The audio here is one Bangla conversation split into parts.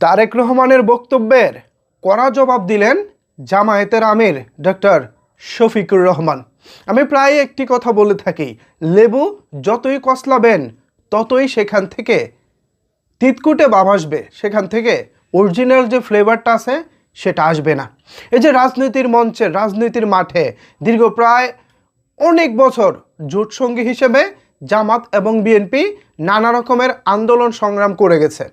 তারেক রহমানের বক্তব্যের কড়া জবাব দিলেন জামায়াতের আমির ডক্টর শফিকুর রহমান। আমি প্রায় একটি কথা বলে থাকি, লেবু যতই কসলাবেন ততই সেখান থেকে তিতকুটে ভাব আসবে, সেখান থেকে অরিজিনাল যে ফ্লেভারটা আছে সেটা আসবে না। এই যে রাজনীতির মঞ্চে, রাজনীতির মাঠে দীর্ঘ প্রায় অনেক বছর জোটসঙ্গী হিসেবে জামাত এবং বিএনপি নানা রকমের আন্দোলন সংগ্রাম করে গেছে।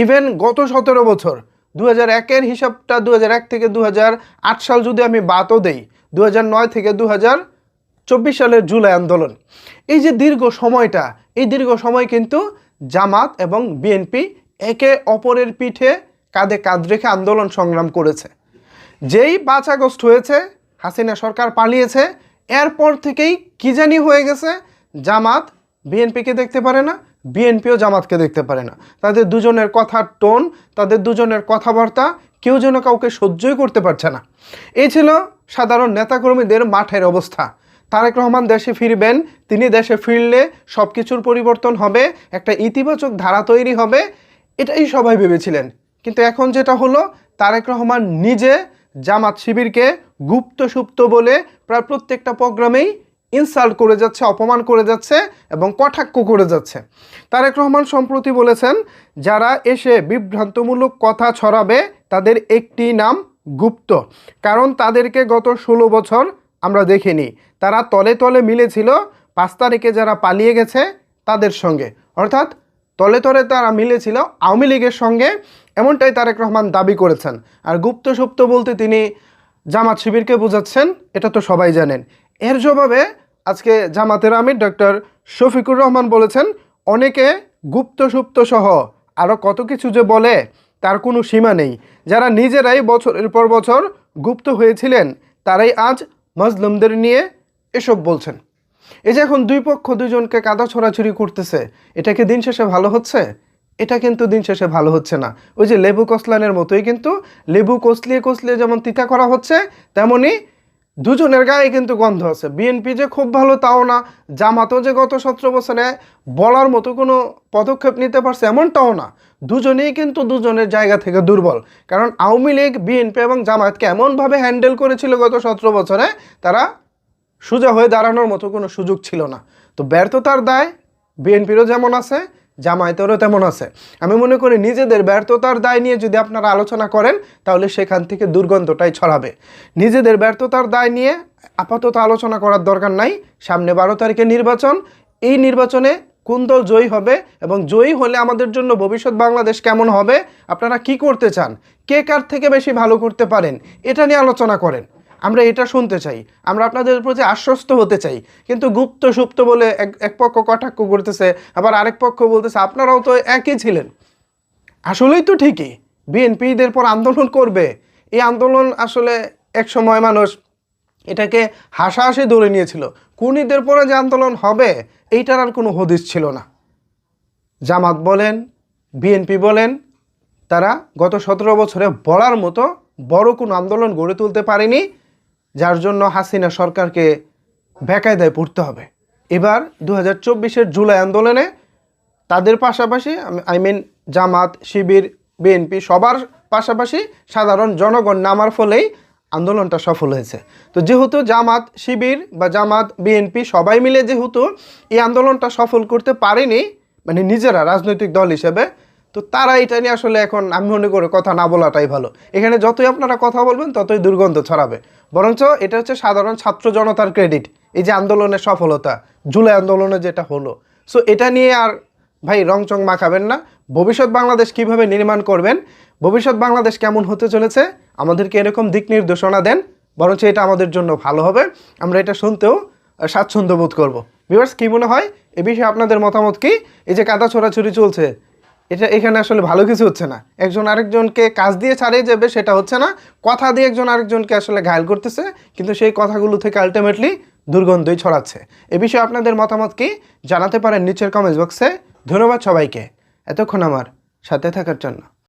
ইভেন গত 17 বছর 2001-এর হিসাবটা 2001 থেকে 2008 সাল যদি আমি বাদও দেই, 2009 থেকে 2024 সালের জুলাই আন্দোলন, এই যে দীর্ঘ সময়টা, এই দীর্ঘ সময় কিন্তু জামাত এবং বিএনপি একে অপরের পিঠে কাঁধে কাঁধ রেখে আন্দোলন সংগ্রাম করেছে। যেই 5 আগস্ট হয়েছে, হাসিনা সরকার পালিয়েছে, এরপর থেকেই কি জানি হয়ে গেছে, জামাত বিএনপিকে দেখতে পারে না, বিএনপিও জামাতকে দেখতে পারে না। তাদের দুজনের কথার টোন, তাদের দুজনের কথাবার্তা কেউ যেন কাউকে সহ্যই করতে পারছে না। এই ছিল সাধারণ নেতাকর্মীদের মাঠের অবস্থা। তারেক রহমান দেশে ফিরবেন, তিনি দেশে ফিরলে সব কিছুর পরিবর্তন হবে, একটা ইতিবাচক ধারা তৈরি হবে, এটাই সবাই ভেবেছিলেন। কিন্তু এখন যেটা হলো, তারেক রহমান নিজে জামাত শিবিরকে গুপ্ত সুপ্ত বলে প্রায় প্রত্যেকটা প্রোগ্রামেই ইনসাল্ট করে যাচ্ছে, অপমান করে যাচ্ছে এবং কটাক্ষ করে যাচ্ছে। তারেক রহমান সম্প্রতি বলেছেন, যারা এসে বিভ্রান্তমূলক কথা ছড়াবে তাদের একটি নাম গুপ্ত, কারণ তাদেরকে গত 16 বছর আমরা দেখিনি। তারা তলে তলে মিলেছিল 5 তারিখে যারা পালিয়ে গেছে তাদের সঙ্গে, অর্থাৎ তলে তলে তারা মিলেছিল আওয়ামী লীগের সঙ্গে, এমনটাই তারেক রহমান দাবি করেছেন। আর গুপ্ত সুপ্ত বলতে তিনি জামাত শিবিরকে বোঝাচ্ছেন, এটা তো সবাই জানেন। এর জবাবে আজকে জামাতের আমির ডক্টর শফিকুর রহমান বলেছেন, অনেকে গুপ্ত সুপ্ত সহ আরও কত কিছু যে বলে তার কোনো সীমা নেই। যারা নিজেরাই বছরের পর বছর গুপ্ত হয়েছিলেন তারাই আজ মজলুমদের নিয়ে এসব বলছেন। এই যে এখন দুই পক্ষ দুজনকে কাদা ছড়াছড়ি করতেছে, এটা কি দিন শেষে ভালো হচ্ছে? এটা কিন্তু দিন শেষে ভালো হচ্ছে না। ওই যে লেবু কসলানের মতোই, কিন্তু লেবু কসলিয়ে কসলিয়ে যেমন তিতা করা হচ্ছে, তেমনি দুজনের গায়ে কিন্তু গন্ধ আছে। বিএনপি যে খুব ভালো তাও না, জামাতও যে গত 17 বছরে বলার মতো কোনো পদক্ষেপ নিতে পারছে এমনটাও না। দুজনেই কিন্তু দুজনের জায়গা থেকে দুর্বল। কারণ আওয়ামী লীগ, বিএনপি এবং জামাতকে এমনভাবে হ্যান্ডেল করেছিল গত 17 বছরে, তারা সোজা হয়ে দাঁড়ানোর মতো কোনো সুযোগ ছিল না। তো ব্যর্থতার দায় বিএনপিরও যেমন আছে, জামায়াতেরও তেমন আছে। আমি মনে করি নিজেদের ব্যর্থতার দায় নিয়ে যদি আপনারা আলোচনা করেন তাহলে সেখান থেকে দুর্গন্ধটাই ছড়াবে। নিজেদের ব্যর্থতার দায় নিয়ে আপাতত আলোচনা করার দরকার নাই। সামনে 12 তারিখে নির্বাচন, এই নির্বাচনে কোন দল জয়ী হবে এবং জয়ী হলে আমাদের জন্য ভবিষ্যৎ বাংলাদেশ কেমন হবে, আপনারা কি করতে চান, কে কার থেকে বেশি ভালো করতে পারেন, এটা নিয়ে আলোচনা করেন। আমরা এটা শুনতে চাই, আমরা আপনাদের প্রতি আশ্বস্ত হতে চাই। কিন্তু গুপ্ত সুপ্ত বলে এক পক্ষ কটাক্ষ করতেছে, আবার আরেক পক্ষ বলতেছে আপনারাও তো একই ছিলেন। আসলেই তো ঠিকই, বিএনপি ঈদের পর আন্দোলন করবে। এই আন্দোলন আসলে এক সময় মানুষ এটাকে হাসাহাসি ধরে নিয়েছিল। কোন ঈদের পরে যে আন্দোলন হবে এইটার আর কোনো হদিস ছিল না। জামাত বলেন, বিএনপি বলেন, তারা গত 17 বছরে বলার মতো বড় কোনো আন্দোলন গড়ে তুলতে পারেনি, যার জন্য হাসিনা সরকারকে বেকায়দায় পড়তে হবে। এবার 2024-এর জুলাই আন্দোলনে তাদের পাশাপাশি জামাত, শিবির, বিএনপি সবার পাশাপাশি সাধারণ জনগণ নামার ফলেই আন্দোলনটা সফল হয়েছে। তো যেহেতু জামাত শিবির বা জামাত বিএনপি সবাই মিলে যেহেতু এই আন্দোলনটা সফল করতে পারেনি, মানে নিজেরা রাজনৈতিক দল হিসেবে, তো তারা এটা নিয়ে আসলে এখন আমি মনে করি কথা না বলাটাই ভালো। এখানে যতই আপনারা কথা বলবেন ততই দুর্গন্ধ ছড়াবে। বরঞ্চ এটা হচ্ছে সাধারণ ছাত্র জনতার ক্রেডিট, এই যে আন্দোলনের সফলতা, জুলাই আন্দোলনে যেটা হলো। সো এটা নিয়ে আর ভাই রংচং মাখাবেন না। ভবিষ্যৎ বাংলাদেশ কিভাবে নির্মাণ করবেন, ভবিষ্যৎ বাংলাদেশ কেমন হতে চলেছে, আমাদেরকে এরকম দিক নির্দেশনা দেন, বরঞ্চ এটা আমাদের জন্য ভালো হবে। আমরা এটা শুনতেও স্বাচ্ছন্দ্য বোধ করবো। ভিউয়ার্স, কী মনে হয় এ বিষয়ে আপনাদের মতামত কি? এই যে কাদা ছোড়াছুড়ি চলছে, এখানে আসলে ভালো কিছু হচ্ছে না। একজন আরেকজনকে কাজ দিয়ে ছাড়িয়ে যাবে সেটা হচ্ছে না, কথা দিয়ে একজন আরেকজনকে আসলে ঘায়েল করতেছে, কিন্তু সেই কথাগুলো থেকে আলটিমেটলি দুর্গন্ধই ছড়াচ্ছে। এ বিষয়ে আপনাদের মতামত কি জানাতে পারেন নিচের কমেন্টস বক্সে। ধন্যবাদ সবাইকে এতক্ষণ আমার সাথে থাকার জন্য।